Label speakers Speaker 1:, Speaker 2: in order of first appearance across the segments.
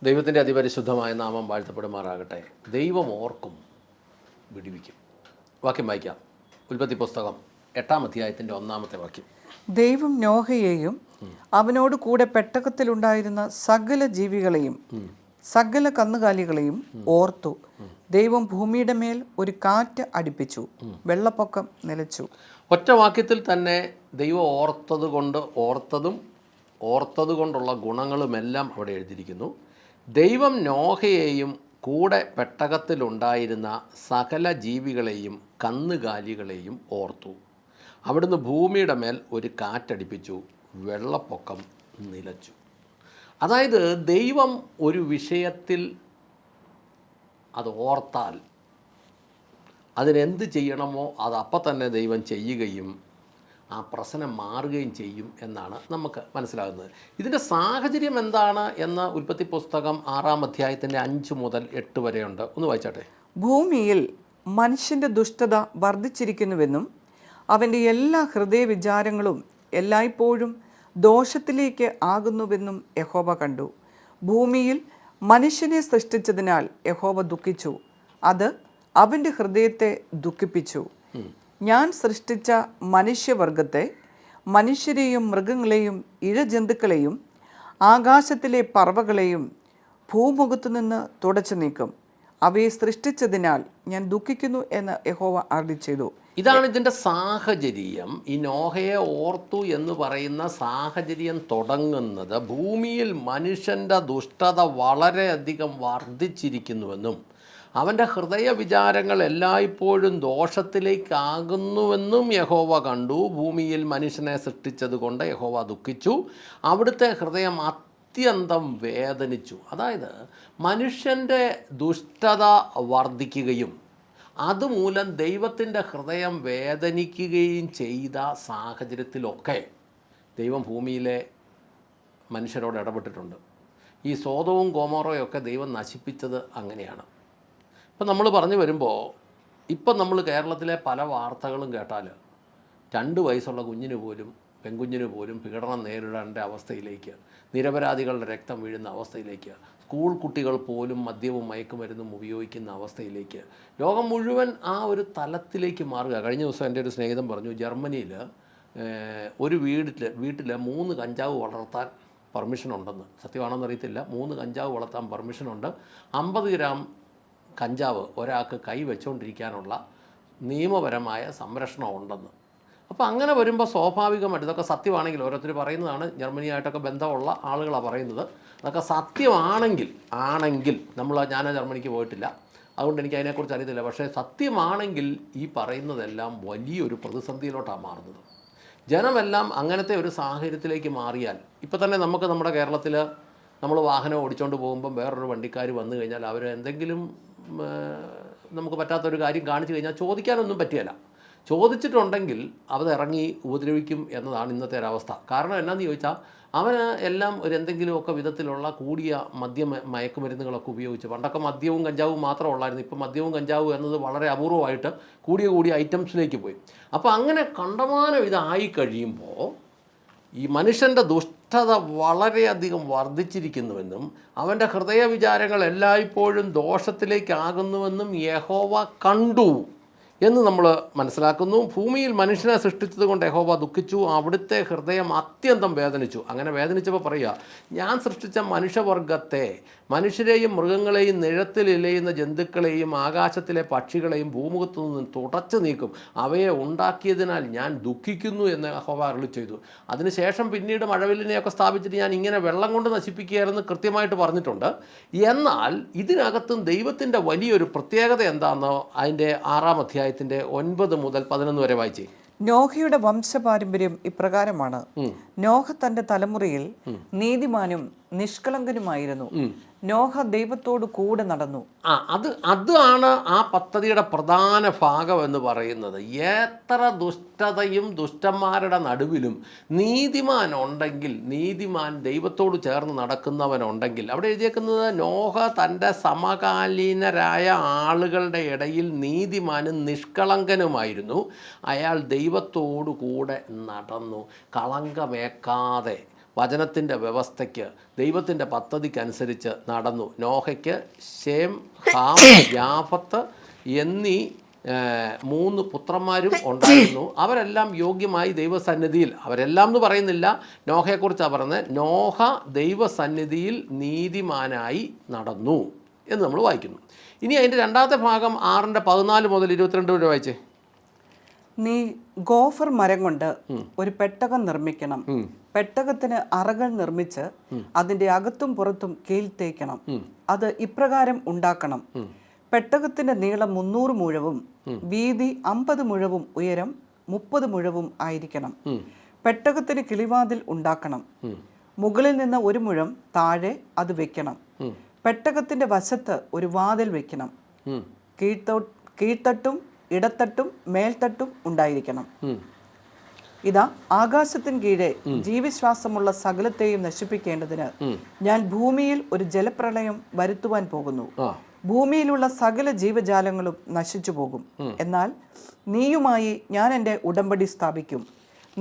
Speaker 1: ദൈവത്തിൻ്റെ അതിപരിശുദ്ധമായ നാമം വാഴ്ത്തപ്പെടുമാറാകട്ടെ. ദൈവം ഓർക്കും, വിടുവിക്കും. വാക്യം വായിക്കാം. ഉൽപ്പത്തി പുസ്തകം 8-ാം അധ്യായത്തിൻ്റെ 1-ാമത്തെ വാക്യം.
Speaker 2: ദൈവം നോഹയെയും അവനോട് കൂടെ പെട്ടകത്തിലുണ്ടായിരുന്ന സകല ജീവികളെയും സകല കന്നുകാലികളെയും ഓർത്തു. ദൈവം ഭൂമിയുടെ മേൽ ഒരു കാറ്റ് അടിപ്പിച്ചു, വെള്ളപ്പൊക്കം നിലച്ചു.
Speaker 1: ഒറ്റ വാക്യത്തിൽ തന്നെ ദൈവം ഓർത്തത് കൊണ്ടുള്ള ഗുണങ്ങളുമെല്ലാം അവിടെ എഴുതിയിരിക്കുന്നു. ദൈവം നോഹയെയും കൂടെ പെട്ടകത്തിലുണ്ടായിരുന്ന സകല ജീവികളെയും കന്നുകാലികളെയും ഓർത്തു. അവിടുന്ന് ഭൂമിയുടെ മേൽ ഒരു കാറ്റടിപ്പിച്ചു, വെള്ളപ്പൊക്കം നിലച്ചു. അതായത് ദൈവം ഒരു വിഷയത്തിൽ അത് ഓർത്താൽ അതിനെന്ത് ചെയ്യണമോ അത് അപ്പം തന്നെ ദൈവം ചെയ്യുകയും ആ പ്രശ്നം മാറുകയും ചെയ്യും എന്നാണ് നമുക്ക് മനസ്സിലാകുന്നത്. ഇതിൻ്റെ സാഹചര്യം എന്താണ് എന്ന് ഉൽപ്പത്തി പുസ്തകം 6-ാം അധ്യായത്തിൻ്റെ 5 മുതൽ 8 വരെയുണ്ട്. ഒന്ന് വായിച്ചാട്ടെ.
Speaker 2: ഭൂമിയിൽ മനുഷ്യൻ്റെ ദുഷ്ടത വർദ്ധിച്ചിരിക്കുന്നുവെന്നും അവൻ്റെ എല്ലാ ഹൃദയ വിചാരങ്ങളും എല്ലായ്പ്പോഴും ദോഷത്തിലേക്ക് ആകുന്നുവെന്നും യഹോവ കണ്ടു. ഭൂമിയിൽ മനുഷ്യനെ സൃഷ്ടിച്ചതിനാൽ യഹോവ ദുഃഖിച്ചു, അത് അവൻ്റെ ഹൃദയത്തെ ദുഃഖിപ്പിച്ചു. ഞാൻ സൃഷ്ടിച്ച മനുഷ്യവർഗത്തെ, മനുഷ്യരെയും മൃഗങ്ങളെയും ഇഴജന്തുക്കളെയും ആകാശത്തിലെ പറവകളെയും ഭൂമുഖത്തു നിന്ന് തുടച്ചു നീക്കും. അവയെ സൃഷ്ടിച്ചതിനാൽ ഞാൻ ദുഃഖിക്കുന്നു എന്ന് യഹോവ അരുളിച്ചെയ്തു.
Speaker 1: ഇതാണ് ഇതിൻ്റെ സാഹചര്യം. ഈ നോഹയെ ഓർത്തു എന്ന് പറയുന്ന സാഹചര്യം തുടങ്ങുന്നത് ഭൂമിയിൽ മനുഷ്യൻ്റെ ദുഷ്ടത വളരെയധികം വർദ്ധിച്ചിരിക്കുന്നുവെന്നും അവൻ്റെ ഹൃദയ വിചാരങ്ങൾ എല്ലായ്പ്പോഴും ദോഷത്തിലേക്കാകുന്നുവെന്നും യഹോവ കണ്ടു. ഭൂമിയിൽ മനുഷ്യനെ സൃഷ്ടിച്ചതുകൊണ്ട് യഹോവ ദുഃഖിച്ചു, അവിടുത്തെ ഹൃദയം അത്യന്തം വേദനിച്ചു. അതായത് മനുഷ്യൻ്റെ ദുഷ്ടത വർദ്ധിക്കുകയും അതുമൂലം ദൈവത്തിൻ്റെ ഹൃദയം വേദനിക്കുകയും ചെയ്ത സാഹചര്യത്തിലൊക്കെ ദൈവം ഭൂമിയിലെ മനുഷ്യരോട് ഇടപെട്ടിട്ടുണ്ട്. ഈ സോദവും ഗൊമോറയും ഒക്കെ ദൈവം നശിപ്പിച്ചത് അങ്ങനെയാണ്. ഇപ്പം നമ്മൾ പറഞ്ഞു വരുമ്പോൾ ഇപ്പം നമ്മൾ കേരളത്തിലെ പല വാർത്തകളും കേട്ടാൽ 2 വയസ്സുള്ള പെൺകുഞ്ഞിന് പോലും പീഡനം നേരിടേണ്ട അവസ്ഥയിലേക്ക്, നിരപരാധികളുടെ രക്തം വീഴുന്ന അവസ്ഥയിലേക്ക്, സ്കൂൾ കുട്ടികൾ പോലും മദ്യവും മയക്കുമരുന്നും ഉപയോഗിക്കുന്ന അവസ്ഥയിലേക്ക് ലോകം മുഴുവൻ ആ ഒരു തലത്തിലേക്ക് മാറുക. കഴിഞ്ഞ ദിവസം എൻ്റെ ഒരു സ്നേഹിതൻ പറഞ്ഞു, ജർമ്മനിയിൽ ഒരു വീട്ടിൽ 3 കഞ്ചാവ് വളർത്താൻ പെർമിഷൻ ഉണ്ടെന്ന്. സത്യമാണെന്ന് അറിയത്തില്ല. 3 കഞ്ചാവ് വളർത്താൻ പെർമിഷനുണ്ട്. 50 ഗ്രാം കഞ്ചാവ് ഒരാൾക്ക് കൈവച്ചുകൊണ്ടിരിക്കാനുള്ള നിയമപരമായ സംരക്ഷണം ഉണ്ടെന്ന്. അപ്പോൾ അങ്ങനെ വരുമ്പോൾ സ്വാഭാവികമായിട്ട് ഇതൊക്കെ സത്യമാണെങ്കിൽ, ഓരോരുത്തർ പറയുന്നതാണ്, ജർമ്മനിയായിട്ടൊക്കെ ബന്ധമുള്ള ആളുകളാണ് പറയുന്നത്, അതൊക്കെ സത്യമാണെങ്കിൽ ഞാൻ ജർമ്മനിക്ക് പോയിട്ടില്ല, അതുകൊണ്ട് എനിക്ക് അതിനെക്കുറിച്ച് അറിയത്തില്ല. പക്ഷേ സത്യമാണെങ്കിൽ ഈ പറയുന്നതെല്ലാം വലിയൊരു പ്രതിസന്ധിയിലോട്ടാണ് മാറുന്നത്. ജനമെല്ലാം അങ്ങനത്തെ ഒരു സാഹചര്യത്തിലേക്ക് മാറിയാൽ, ഇപ്പോൾ തന്നെ നമുക്ക് നമ്മുടെ കേരളത്തിൽ നമ്മൾ വാഹനം ഓടിച്ചുകൊണ്ട് പോകുമ്പം വേറൊരു വണ്ടിക്കാർ വന്നു കഴിഞ്ഞാൽ അവർ എന്തെങ്കിലും നമുക്ക് പറ്റാത്തൊരു കാര്യം കാണിച്ചു കഴിഞ്ഞാൽ ചോദിക്കാനൊന്നും പറ്റിയല്ല. ചോദിച്ചിട്ടുണ്ടെങ്കിൽ അവർ ഇറങ്ങി ഉപദ്രവിക്കും എന്നതാണ് ഇന്നത്തെ ഒരവസ്ഥ. കാരണം എന്നാന്ന് ചോദിച്ചാൽ അവന് എല്ലാം എന്തെങ്കിലുമൊക്കെ വിധത്തിലുള്ള കൂടിയ മയക്കുമരുന്നുകളൊക്കെ ഉപയോഗിച്ച്, പണ്ടൊക്കെ മദ്യവും കഞ്ചാവും മാത്രമേ ഉള്ളായിരുന്നു. ഇപ്പോൾ മദ്യവും കഞ്ചാവും എന്നത് വളരെ അപൂർവമായിട്ട് കൂടിയ ഐറ്റംസിലേക്ക് പോയി. അപ്പോൾ അങ്ങനെ കണ്ടമാനം ഇതായി കഴിയുമ്പോൾ ഈ മനുഷ്യൻ്റെ ദുഷ്ടത വളരെയധികം വർദ്ധിച്ചിരിക്കുന്നുവെന്നും അവൻ്റെ ഹൃദയ വിചാരങ്ങൾ എല്ലായ്പ്പോഴും ദോഷത്തിലേക്കാകുന്നുവെന്നും യഹോവ കണ്ടു എന്ന് നമ്മൾ മനസ്സിലാക്കുന്നു. ഭൂമിയിൽ മനുഷ്യനെ സൃഷ്ടിച്ചത് കൊണ്ട് യഹോവ ദുഃഖിച്ചു, അവിടുത്തെ ഹൃദയം അത്യന്തം വേദനിച്ചു. അങ്ങനെ വേദനിച്ചപ്പോൾ പറയുക, ഞാൻ സൃഷ്ടിച്ച മനുഷ്യവർഗത്തെ, മനുഷ്യരെയും മൃഗങ്ങളെയും നിഴത്തിൽ ഇലയുന്ന ജന്തുക്കളെയും ആകാശത്തിലെ പക്ഷികളെയും ഭൂമുഖത്തു നിന്ന് തുടച്ചു നീക്കും, അവയെ ഉണ്ടാക്കിയതിനാൽ ഞാൻ ദുഃഖിക്കുന്നു എന്ന് യഹോവ അരുളി ചെയ്തു. അതിനുശേഷം പിന്നീട് മഴവില്ലിനെയൊക്കെ സ്ഥാപിച്ചിട്ട് ഞാൻ ഇങ്ങനെ വെള്ളം കൊണ്ട് നശിപ്പിക്കുകയായിരുന്നു കൃത്യമായിട്ട് പറഞ്ഞിട്ടുണ്ട്. എന്നാൽ ഇതിനകത്തും ദൈവത്തിൻ്റെ വലിയൊരു പ്രത്യേകത എന്താണെന്നോ അതിൻ്റെ 6-ാം അധ്യായത്തിൻ്റെ 9 മുതൽ 11 വരെ വായിച്ചേ.
Speaker 2: നോഹയുടെ വംശപാരമ്പര്യം ഇപ്രകാരമാണ്. നോഹ തന്റെ തലമുറയിൽ നീതിമാനും നിഷ്കളങ്കനുമായിരുന്നു. നോഹ ദൈവത്തോട് കൂടെ നടന്നു.
Speaker 1: അതാണ് ആ പദ്ധതിയുടെ പ്രധാന ഭാഗം എന്ന് പറയുന്നത്. എത്ര ദുഷ്ടതയും ദുഷ്ടന്മാരുടെ നടുവിലും നീതിമാൻ ഉണ്ടെങ്കിൽ, നീതിമാൻ ദൈവത്തോട് ചേർന്ന് നടക്കുന്നവനുണ്ടെങ്കിൽ, അവിടെ എഴുതിയേക്കുന്നത് നോഹ തൻ്റെ സമകാലീനരായ ആളുകളുടെ ഇടയിൽ നീതിമാനും നിഷ്കളങ്കനുമായിരുന്നു. അയാൾ ദൈവത്തോടു കൂടെ നടന്നു, കളങ്കമേക്കാതെ വചനത്തിൻ്റെ വ്യവസ്ഥയ്ക്ക് ദൈവത്തിൻ്റെ പദ്ധതിക്കനുസരിച്ച് നടന്നു. നോഹയ്ക്ക് ശേം, ഹാം, യാഫത്ത് എന്നീ 3 പുത്രന്മാരും ഉണ്ടായിരുന്നു. അവരെല്ലാം യോഗ്യമായി ദൈവസന്നിധിയിൽ, അവരെല്ലാം എന്ന് പറയുന്നില്ല, നോഹയെക്കുറിച്ചാണ് പറയുന്നത്, നോഹ ദൈവസന്നിധിയിൽ നീതിമാനായി നടന്നു എന്ന് നമ്മൾ വായിക്കുന്നു. ഇനി അതിൻ്റെ രണ്ടാമത്തെ ഭാഗം 6:14 മുതൽ 22 വരെ വായിച്ചേ.
Speaker 2: നീ ഗോഫർ മരം കൊണ്ട് ഒരു പെട്ടകം നിർമ്മിക്കണം. പെട്ടകത്തിന് അറകൾ നിർമ്മിച്ച് അതിന്റെ അകത്തും പുറത്തും കീഴ്ത്തേക്കണം. അത് ഇപ്രകാരം ഉണ്ടാക്കണം. പെട്ടകത്തിന്റെ നീളം 300 മുഴവും വീതി 50 മുഴവും ഉയരം 30 മുഴവും ആയിരിക്കണം. പെട്ടകത്തിന് കിളിവാതിൽ ഉണ്ടാക്കണം. മുകളിൽ നിന്ന് 1 മുഴം താഴെ അത് വെക്കണം. പെട്ടകത്തിന്റെ വശത്ത് ഒരു വാതിൽ വെക്കണം. കീഴ്ത്തട്ടും ഇടത്തട്ടും മേൽത്തട്ടും ഉണ്ടായിരിക്കണം. ഇതാ, ആകാശത്തിന് കീഴെ ജീവശ്വാസമുള്ള സകലത്തെയും നശിപ്പിക്കേണ്ടതിന് ഞാൻ ഭൂമിയിൽ ഒരു ജലപ്രളയം വരുത്തുവാൻ പോകുന്നു. ഭൂമിയിലുള്ള സകല ജീവജാലങ്ങളും നശിച്ചു പോകും. എന്നാൽ നീയുമായി ഞാൻ എൻ്റെ ഉടമ്പടി സ്ഥാപിക്കും.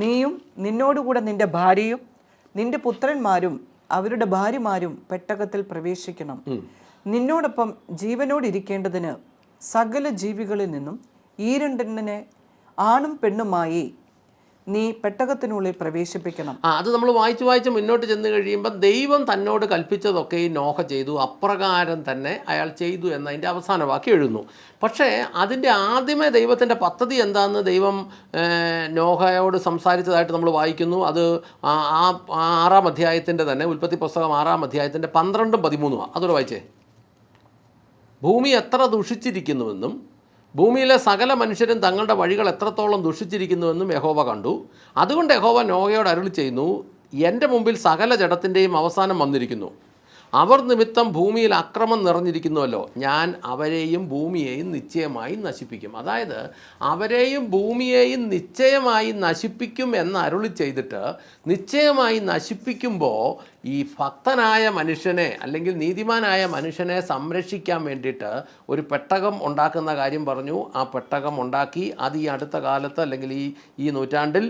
Speaker 2: നീയും നിന്നോടുകൂടെ നിന്റെ ഭാര്യയും നിന്റെ പുത്രന്മാരും അവരുടെ ഭാര്യമാരും പെട്ടകത്തിൽ പ്രവേശിക്കണം. നിന്നോടൊപ്പം ജീവനോടിരിക്കേണ്ടതിന് സകല ജീവികളിൽ നിന്നും ഈ 2 ആണും പെണ്ണുമായി നീ പെട്ടകത്തിനുള്ളിൽ പ്രവേശിപ്പിക്കണം.
Speaker 1: അത് നമ്മൾ വായിച്ച് മുന്നോട്ട് ചെന്ന് കഴിയുമ്പോൾ ദൈവം തന്നോട് കൽപ്പിച്ചതൊക്കെ ഈ നോഹ ചെയ്തു, അപ്രകാരം തന്നെ അയാൾ ചെയ്തു എന്നതിൻ്റെ അവസാന വാക്യം എഴുതുന്നു. പക്ഷേ അതിൻ്റെ ആദ്യമേ ദൈവത്തിൻ്റെ പദ്ധതി എന്താണെന്ന് ദൈവം നോഹയോട് സംസാരിച്ചതായിട്ട് നമ്മൾ വായിക്കുന്നു. അത് ആ 6-ാം അധ്യായത്തിൻ്റെ തന്നെ, ഉൽപ്പത്തി പുസ്തകം 6-ാം അധ്യായത്തിൻ്റെ 12-13 അതോടെ വായിച്ചേ. ഭൂമി എത്ര ദുഷിച്ചിരിക്കുന്നുവെന്നും ഭൂമിയിലെ സകല മനുഷ്യരും തങ്ങളുടെ വഴികൾ എത്രത്തോളം ദുഷിച്ചിരിക്കുന്നുവെന്നും യഹോവ കണ്ടു. അതുകൊണ്ട് യഹോവ നോഹയോട് അരുളി ചെയ്യുന്നു, എൻ്റെ മുമ്പിൽ സകല ജഡത്തിൻ്റെയും അവസാനം വന്നിരിക്കുന്നു. അവർ നിമിത്തം ഭൂമിയിൽ അക്രമം നിറഞ്ഞിരിക്കുന്നുവല്ലോ. ഞാൻ അവരെയും ഭൂമിയെയും നിശ്ചയമായി നശിപ്പിക്കും. അതായത് അവരെയും ഭൂമിയെയും നിശ്ചയമായി നശിപ്പിക്കും എന്ന് അരുളി ചെയ്തിട്ട് നിശ്ചയമായി നശിപ്പിക്കുമ്പോൾ ഈ ഭക്തനായ മനുഷ്യനെ അല്ലെങ്കിൽ നീതിമാനായ മനുഷ്യനെ സംരക്ഷിക്കാൻ വേണ്ടിയിട്ട് ഒരു പെട്ടകം ഉണ്ടാക്കുന്ന കാര്യം പറഞ്ഞു. ആ പെട്ടകം ഉണ്ടാക്കി. അത് ഈ അടുത്ത കാലത്ത് അല്ലെങ്കിൽ ഈ നൂറ്റാണ്ടിൽ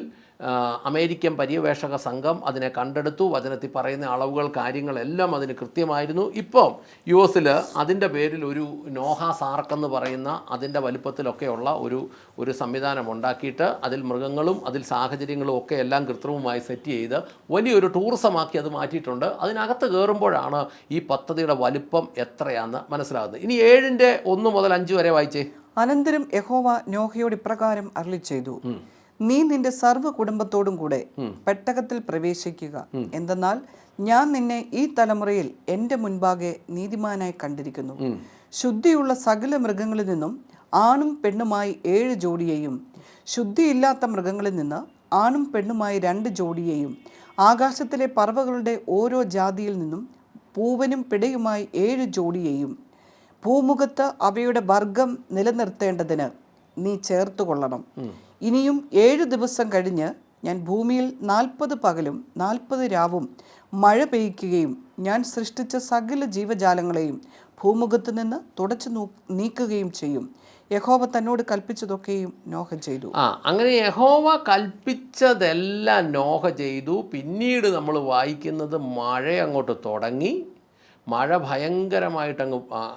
Speaker 1: അമേരിക്കൻ പര്യവേഷക സംഘം അതിനെ കണ്ടെടുത്തു. വചനത്തിൽ പറയുന്ന അളവുകൾ കാര്യങ്ങളെല്ലാം അതിന് കൃത്യമായിരുന്നു. ഇപ്പം US അതിൻ്റെ പേരിൽ ഒരു നോഹാസ് ആർക്ക് എന്ന് പറയുന്ന അതിൻ്റെ വലുപ്പത്തിലൊക്കെയുള്ള ഒരു സംവിധാനം ഉണ്ടാക്കിയിട്ട് അതിൽ മൃഗങ്ങളും അതിൽ സാഹചര്യങ്ങളും ഒക്കെ എല്ലാം കൃത്രിമമായി സെറ്റ് ചെയ്ത് വലിയൊരു ടൂറിസമാക്കി അത് മാറ്റിയിട്ടുണ്ട്. അതിനകത്ത് കയറുമ്പോഴാണ് ഈ പദ്ധതിയുടെ വലുപ്പം എത്രയാണെന്ന് മനസ്സിലാകുന്നത്. ഇനി 7:1 മുതൽ 5 വരെ വായിച്ചേ.
Speaker 2: അനന്തരം യഹോവ നോഹയോട് ഇപ്രകാരം അരുളി ചെയ്തു, നീ നിന്റെ സർവ്വ കുടുംബത്തോടും കൂടെ പെട്ടകത്തിൽ പ്രവേശിക്കുക. എന്തെന്നാൽ ഞാൻ നിന്നെ ഈ തലമുറയിൽ എൻ്റെ മുൻപാകെ നീതിമാനായി കണ്ടിരിക്കുന്നു. ശുദ്ധിയുള്ള സകല മൃഗങ്ങളിൽ നിന്നും ആണും പെണ്ണുമായി 7 ജോഡിയെയും ശുദ്ധിയില്ലാത്ത മൃഗങ്ങളിൽ നിന്ന് ആണും പെണ്ണുമായി 2 ജോഡിയെയും ആകാശത്തിലെ പറവകളുടെ ഓരോ ജാതിയിൽ നിന്നും പൂവനും പിടയുമായി 7 ജോഡിയെയും ഭൂമുഖത്ത് അവയുടെ വർഗം നിലനിർത്തേണ്ടതിന് നീ ചേർത്തുകൊള്ളണം. ഇനിയും 7 ദിവസം കഴിഞ്ഞ് ഞാൻ ഭൂമിയിൽ 40 പകലും 40 രാവും മഴ പെയ്യ്ക്കുകയും ഞാൻ സൃഷ്ടിച്ച സകല ജീവജാലങ്ങളെയും ഭൂമുഖത്ത് നിന്ന് തുടച്ചു നീക്കുകയും ചെയ്യും. യഹോവ തന്നോട് കൽപ്പിച്ചതൊക്കെയും നോഹ ചെയ്തു.
Speaker 1: അങ്ങനെ യഹോവ കൽപ്പിച്ചതെല്ലാം നോഹ ചെയ്തു. പിന്നീട് നമ്മൾ വായിക്കുന്നത് മഴ അങ്ങോട്ട് തുടങ്ങി. മഴ ഭയങ്കരമായിട്ട്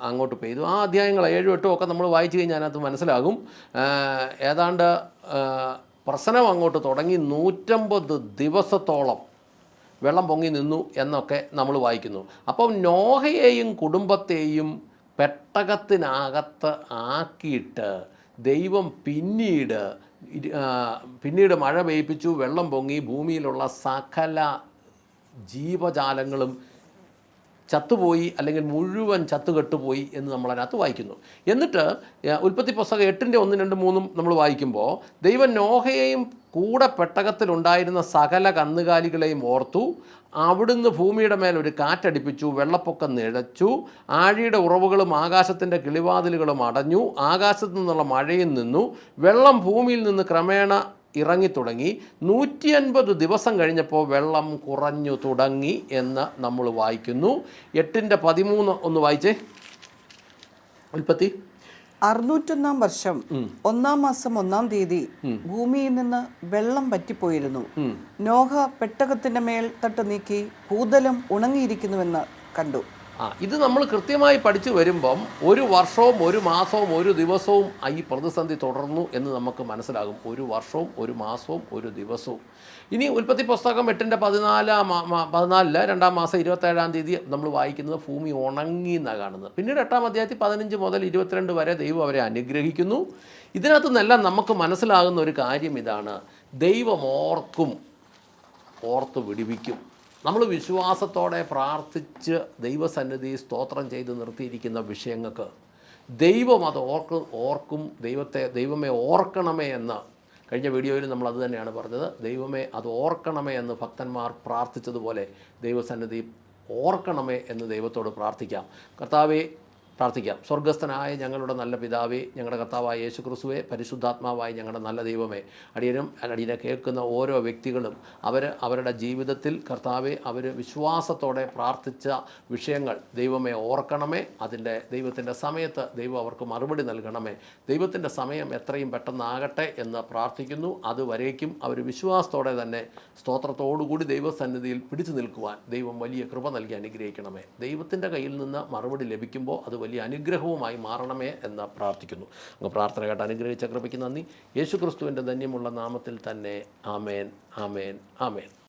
Speaker 1: അങ്ങോട്ട് പെയ്തു. ആ അധ്യായങ്ങൾ 7, 8 ഒക്കെ നമ്മൾ വായിച്ചു കഴിഞ്ഞാൽ അതിനകത്ത് മനസ്സിലാകും. ഏതാണ്ട് പ്രശ്നം അങ്ങോട്ട് തുടങ്ങി 150 ദിവസത്തോളം വെള്ളം പൊങ്ങി നിന്നു എന്നൊക്കെ നമ്മൾ വായിക്കുന്നു. അപ്പം നോഹയെയും കുടുംബത്തെയും പെട്ടകത്തിനകത്ത് ആക്കിയിട്ട് ദൈവം പിന്നീട് മഴ പെയ്യിപ്പിച്ചു. വെള്ളം പൊങ്ങി. ഭൂമിയിലുള്ള സകല ജീവജാലങ്ങളും ചത്തുപോയി, അല്ലെങ്കിൽ മുഴുവൻ ചത്തുകെട്ടുപോയി എന്ന് നമ്മളതിനകത്ത് വായിക്കുന്നു. എന്നിട്ട് ഉൽപ്പത്തി പുസ്തകം 8:1, 2, 3 നമ്മൾ വായിക്കുമ്പോൾ ദൈവം നോഹയെയും കൂടെ പെട്ടകത്തിലുണ്ടായിരുന്ന സകല കന്നുകാലികളെയും ഓർത്തു. അവിടുന്ന് ഭൂമിയുടെ മേൽ ഒരു കാറ്റടിപ്പിച്ചു, വെള്ളപ്പൊക്കം നിഴച്ചു, ആഴിയുടെ ഉറവുകളും ആകാശത്തിൻ്റെ കിളിവാതിലുകളും അടഞ്ഞു, ആകാശത്തു നിന്നുള്ള മഴയും നിന്നു, വെള്ളം ഭൂമിയിൽ നിന്ന് ക്രമേണ ഇറങ്ങിത്തുടങ്ങി. 150 ദിവസം കഴിഞ്ഞപ്പോൾ വെള്ളം കുറഞ്ഞു തുടങ്ങി എന്ന് നമ്മൾ വായിക്കുന്നു. 8:13 ഒന്ന് വായിച്ചേ. ഉൽപ്പത്തി
Speaker 2: 601 വർഷം 1 മാസം 1 തീയതി ഭൂമിയിൽ നിന്ന് വെള്ളം വറ്റിപ്പോയിരുന്നു. നോഹ പെട്ടകത്തിന്റെ മേൽ തട്ട് നീക്കി ഭൂതലം ഉണങ്ങിയിരിക്കുന്നുവെന്ന് കണ്ടു.
Speaker 1: ഇത് നമ്മൾ കൃത്യമായി പഠിച്ചു വരുമ്പം ഒരു വർഷവും ഒരു മാസവും ഒരു ദിവസവും ഈ പ്രതിസന്ധി തുടർന്നു എന്ന് നമുക്ക് മനസ്സിലാകും. ഒരു വർഷവും ഒരു മാസവും ഒരു ദിവസവും. ഇനി ഉൽപ്പത്തി പുസ്തകം 8-14 2 മാസം 27 തീയതി നമ്മൾ വായിക്കുന്നത് ഭൂമി ഉണങ്ങി എന്നാണ് കാണുന്നത്. പിന്നീട് 8 അധ്യായത്തിൽ 15 മുതൽ 22 വരെ ദൈവം അവരെ അനുഗ്രഹിക്കുന്നു. ഇതിനകത്തു നിന്നെല്ലാം നമുക്ക് മനസ്സിലാകുന്ന ഒരു കാര്യം ഇതാണ്: ദൈവം ഓർത്ത് വിടുവിക്കും. നമ്മൾ വിശ്വാസത്തോടെ പ്രാർത്ഥിച്ച് ദൈവസന്നിധി സ്തോത്രം ചെയ്ത് നിർത്തിയിരിക്കുന്ന വിഷയങ്ങൾക്ക് ദൈവം അത് ഓർക്കും. ദൈവമേ ഓർക്കണമേ എന്ന് കഴിഞ്ഞ വീഡിയോയിൽ നമ്മൾ അത് തന്നെയാണ് പറഞ്ഞത്. ദൈവമേ അത് ഓർക്കണമേ എന്ന് ഭക്തന്മാർ പ്രാർത്ഥിച്ചതുപോലെ ദൈവസന്നിധി ഓർക്കണമേ എന്ന് ദൈവത്തോട് പ്രാർത്ഥിക്കാം. പ്രാർത്ഥിക്കാം. സ്വർഗസ്ഥനായ ഞങ്ങളുടെ നല്ല പിതാവേ, ഞങ്ങളുടെ കർത്താവായ യേശു ക്രിസ്തുവേ, പരിശുദ്ധാത്മാവായ ഞങ്ങളുടെ നല്ല ദൈവമേ, അടിയനെ കേൾക്കുന്ന ഓരോ വ്യക്തികളും അവരുടെ ജീവിതത്തിൽ കർത്താവെ അവർ വിശ്വാസത്തോടെ പ്രാർത്ഥിച്ച വിഷയങ്ങൾ ദൈവമേ ഓർക്കണമേ. ദൈവത്തിൻ്റെ സമയത്ത് ദൈവം അവർക്ക് മറുപടി നൽകണമേ. ദൈവത്തിൻ്റെ സമയം എത്രയും പെട്ടെന്നാകട്ടെ എന്ന് പ്രാർത്ഥിക്കുന്നു. അതുവരേക്കും അവർ വിശ്വാസത്തോടെ തന്നെ സ്തോത്രത്തോടുകൂടി ദൈവസന്നിധിയിൽ പിടിച്ചു നിൽക്കുവാൻ ദൈവം വലിയ കൃപ നൽകി അനുഗ്രഹിക്കണമേ. ദൈവത്തിൻ്റെ കയ്യിൽ നിന്ന് മറുപടി ലഭിക്കുമ്പോൾ അത് വലിയ അനുഗ്രഹവുമായി മാറണമേ എന്ന് പ്രാർത്ഥിക്കുന്നു. അങ്ങ് പ്രാർത്ഥന കേട്ട് അനുഗ്രഹിച്ച കൃപയ്ക്ക് നന്ദി. യേശു ക്രിസ്തുവിൻ്റെ ധന്യമുള്ള നാമത്തിൽ തന്നെ. ആമേൻ, ആമേൻ, ആമേൻ.